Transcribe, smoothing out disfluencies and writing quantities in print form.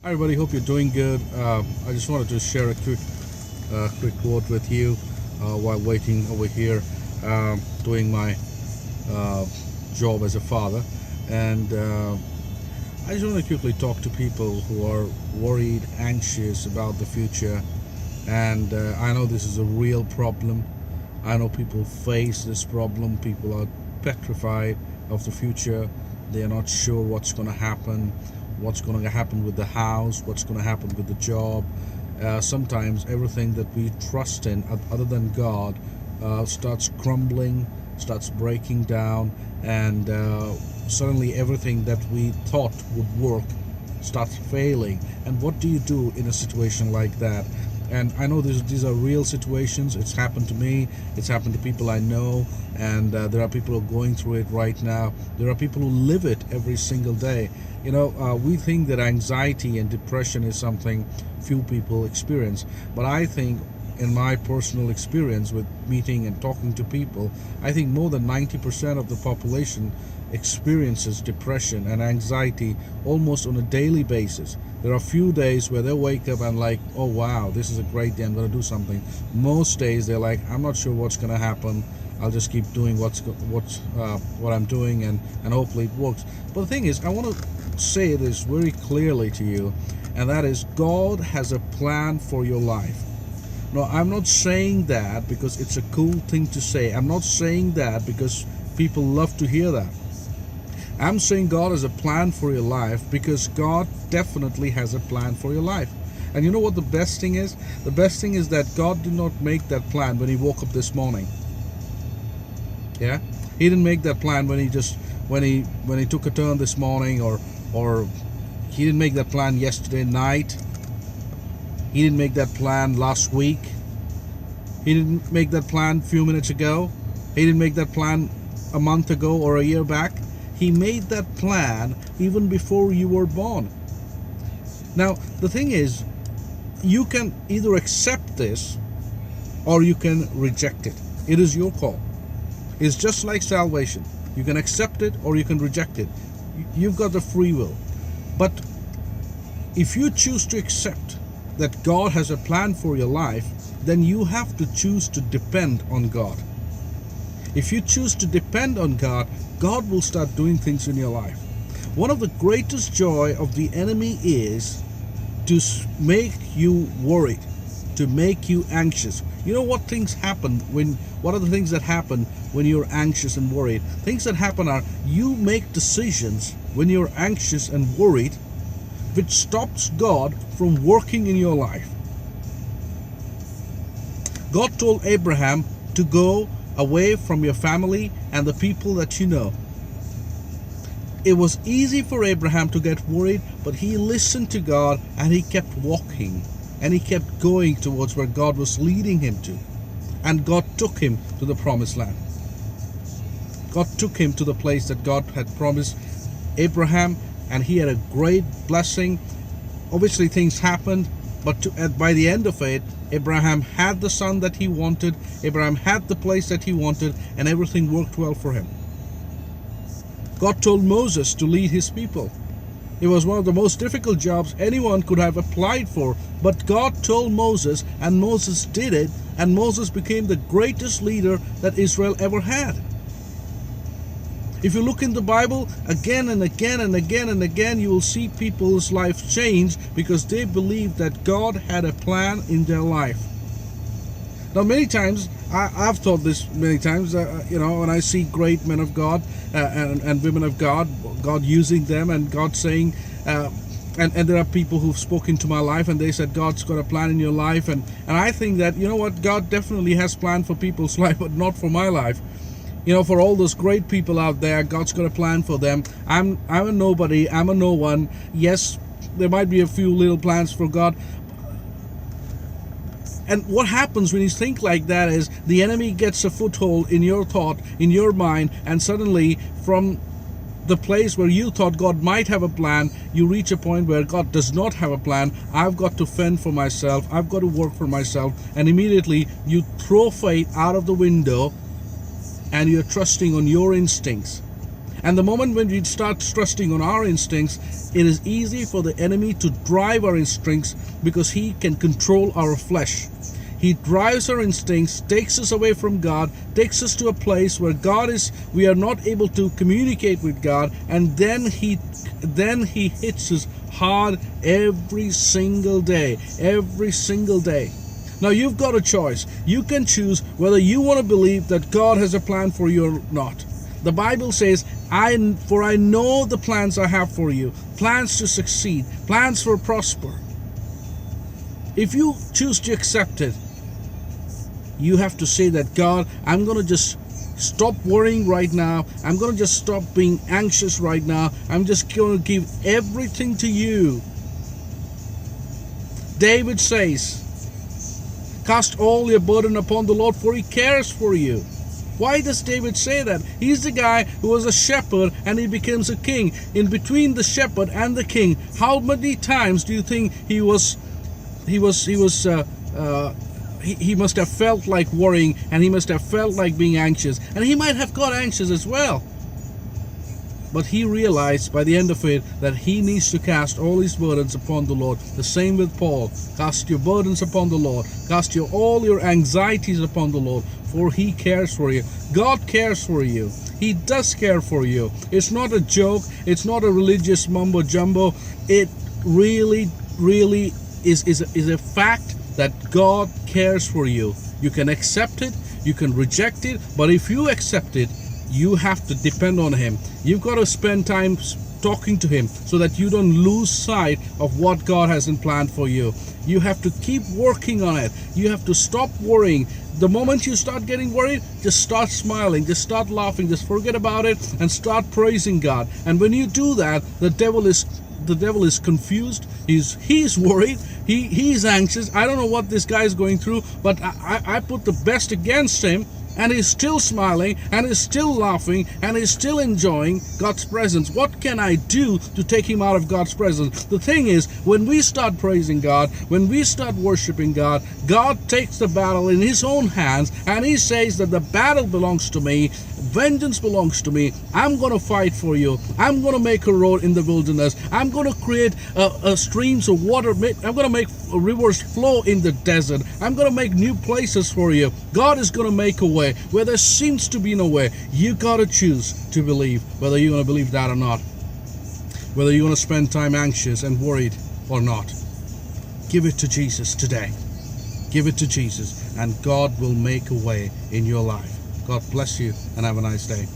Hi everybody, hope you're doing good. I just wanted to share a quick word with you while waiting over here, doing my uh, job as a father. And I just want to quickly talk to people who are worried, anxious about the future. And I know this is a real problem. I know people face this problem. People are petrified of the future. They are not sure what's going to happen, what's going to happen with the house, what's going to happen with the job. Sometimes everything that we trust in, other than God, starts crumbling, starts breaking down, and suddenly everything that we thought would work starts failing. And what do you do in a situation like that? And I know these are real situations. It's happened to me. It's happened to people I know. And there are people who are going through it right now. There are people who live it every single day. We think that anxiety and depression is something few people experience. But I think, in my personal experience with meeting and talking to people, I think more than 90% of the population experiences depression and anxiety almost on a daily basis. There are few days where they wake up and like, oh wow, this is a great day, I'm going to do something. Most days they're like, I'm not sure what's going to happen. I'll just keep doing what I'm doing, and hopefully it works. But the thing is, I want to say this very clearly to you, and that is, God has a plan for your life. No, I'm not saying that because it's a cool thing to say. I'm not saying that because people love to hear that. I'm saying God has a plan for your life because God definitely has a plan for your life. And you know what the best thing is? The best thing is that God did not make that plan when he woke up this morning. Yeah? He didn't make that plan when he took a turn this morning, or he didn't make that plan yesterday night. He didn't make that plan last week. He didn't make that plan a few minutes ago. He didn't make that plan a month ago or a year back. He made that plan even before you were born. Now, the thing is, you can either accept this or you can reject it. It is your call. It's just like salvation. You can accept it or you can reject it. You've got the free will. But if you choose to accept that God has a plan for your life, then you have to choose to depend on God. If you choose to depend on God, God will start doing things in your life. One of the greatest joy of the enemy is to make you worried, to make you anxious. You know what what are the things that happen when you're anxious and worried? Things that happen are, you make decisions when you're anxious and worried, which stops God from working in your life. God told Abraham to go away from your family and the people that you know. It was easy for Abraham to get worried, but he listened to God and he kept walking and he kept going towards where God was leading him to. And God took him to the promised land. God took him to the place that God had promised Abraham, and he had a great blessing. Obviously things happened, but by the end of it, Abraham had the son that he wanted, Abraham had the place that he wanted, and everything worked well for him. God told Moses to lead his people. It was one of the most difficult jobs anyone could have applied for, but God told Moses, and Moses did it, and Moses became the greatest leader that Israel ever had. If you look in the Bible again and again and again and again, you will see people's lives change because they believed that God had a plan in their life. Now, many times, I've thought this many times, when I see great men of God and women of God, God using them and God saying, and there are people who've spoken to my life and they said, God's got a plan in your life. And I think that, you know what, God definitely has plan for people's life, but not for my life. For all those great people out there, God's got a plan for them. I'm a nobody. I'm a no one. Yes, there might be a few little plans for God. And what happens when you think like that is the enemy gets a foothold in your thought, in your mind, and suddenly from the place where you thought God might have a plan, you reach a point where God does not have a plan. I've got to fend for myself. I've got to work for myself. And immediately you throw faith out of the window and you're trusting on your instincts. And the moment when we start trusting on our instincts, it is easy for the enemy to drive our instincts because he can control our flesh. He drives our instincts, takes us away from God, takes us to a place where we are not able to communicate with God, and then he hits us hard every single day. Now you've got a choice. You can choose whether you want to believe that God has a plan for you or not. The Bible says, For I know the plans I have for you, plans to succeed, plans for prosper. If you choose to accept it, you have to say that, God, I'm going to just stop worrying right now. I'm going to just stop being anxious right now. I'm just going to give everything to you. David says, cast all your burden upon the Lord, for he cares for you. Why does David say that? He's the guy who was a shepherd and he becomes a king. In between the shepherd and the king, how many times do you think he must have felt like worrying, and he must have felt like being anxious, and he might have got anxious as well. But he realized by the end of it that he needs to cast all his burdens upon the Lord. The same with Paul. Cast your burdens upon the Lord. Cast all your anxieties upon the Lord, for he cares for you. God cares for you. He does care for you. It's not a joke. It's not a religious mumbo jumbo. It really is a fact that God cares for you. You can accept it, you can reject it, but if you accept it, you have to depend on Him. You've got to spend time talking to Him so that you don't lose sight of what God has in plan for you. You have to keep working on it. You have to stop worrying. The moment you start getting worried, just start smiling, just start laughing, just forget about it and start praising God. And when you do that, the devil is confused. He's worried. He's anxious. I don't know what this guy is going through, but I put the best against him, and he's still smiling, and he's still laughing, and he's still enjoying God's presence. What can I do to take him out of God's presence? The thing is, when we start praising God, when we start worshiping God, God takes the battle in His own hands, and He says that the battle belongs to me. Vengeance belongs to me. I'm going to fight for you. I'm going to make a road in the wilderness. I'm going to create streams of water. I'm going to make rivers flow in the desert. I'm going to make new places for you. God is going to make a way where there seems to be no way. You got to choose to believe whether you're going to believe that or not. Whether you're going to spend time anxious and worried or not. Give it to Jesus today. Give it to Jesus, and God will make a way in your life. God bless you, and have a nice day.